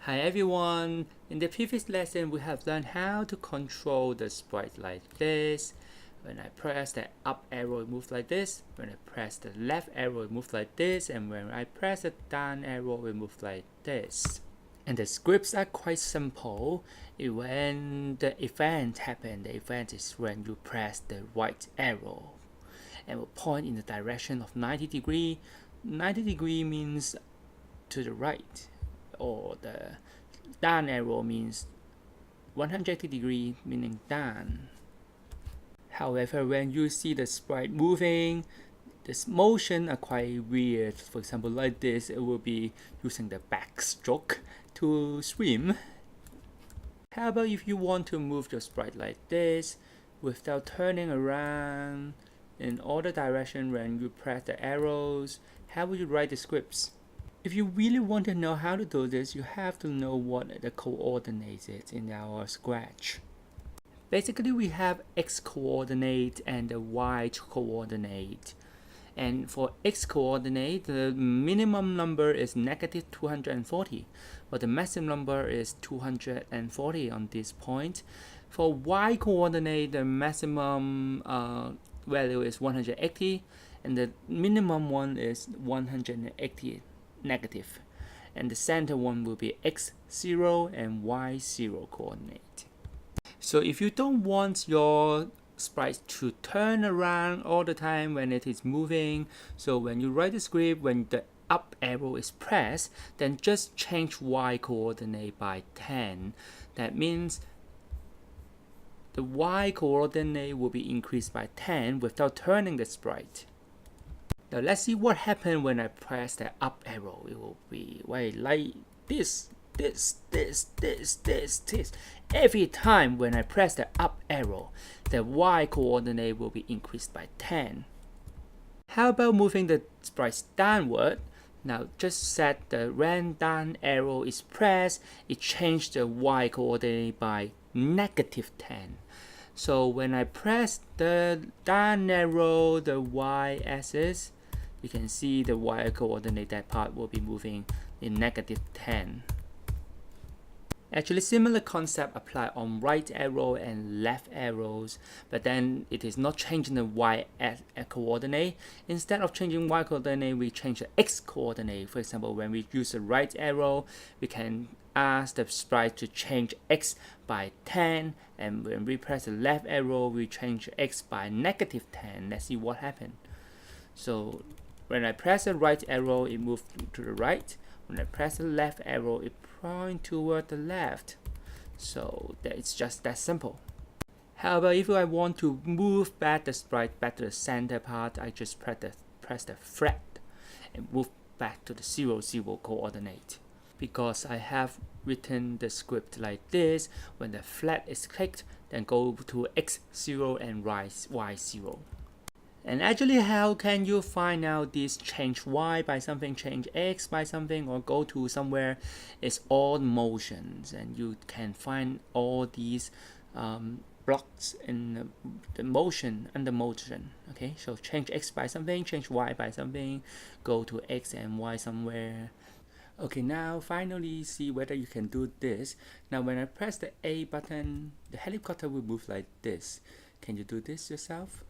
Hi everyone! In the previous lesson we have learned how to control the sprite like this. When I press the up arrow it moves like this, when I press the left arrow it moves like this, and when I press the down arrow it moves like this. And the scripts are quite simple. When the event happens, the event is when you press the right arrow and will point in the direction of 90 degree. 90 degree means to the right, or the down arrow means 180 degree, meaning down. However, when you see the sprite moving, this motion are quite weird. For example, like this, it will be using the backstroke to swim. How about if you want to move your sprite like this without turning around in all the direction when you press the arrows? How would you write the scripts? If you really want to know how to do this, you have to know what the coordinates is in our Scratch. Basically, we have x coordinate and the y coordinate. And for x coordinate, the minimum number is negative 240, but the maximum number is 240 on this point. For y coordinate, the maximum value is 180, and the minimum one is 180 negative, and the center one will be x0 and y0 coordinate. So if you don't want your sprite to turn around all the time when it is moving, so when you write the script, when the up arrow is pressed, then just change y coordinate by 10. That means the y coordinate will be increased by 10 without turning the sprite. Now let's see what happens when I press the up arrow. It will be like this. Every time when I press the up arrow, the y coordinate will be increased by 10. How about moving the sprite downward? Now just set the when down arrow is pressed, it changed the y coordinate by negative 10. So when I press the down arrow, the y-axis, you can see the y coordinate, that part will be moving in negative 10. Actually, similar concept apply on right arrow and left arrows, but then it is not changing the y coordinate. Instead of changing y coordinate, we change the x coordinate. For example, when we use the right arrow, we can ask the sprite to change x by 10, and when we press the left arrow, we change x by negative 10. Let's see what happened. So when I press the right arrow, it moves to the right. When I press the left arrow, it points toward the left. So it's just that simple. How about if I want to move back the sprite back to the center part, I just press the flat and move back to the 0, 0 coordinate. Because I have written the script like this, when the flat is clicked, then go to x0 and y0. And actually, how can you find out this change y by something, change x by something, or go to somewhere? It's all motions, and you can find all these blocks in the motion, under motion. Okay, so change x by something, change y by something, go to x and y somewhere. Okay, now finally see whether you can do this. Now when I press the A button, the helicopter will move like this. Can you do this yourself?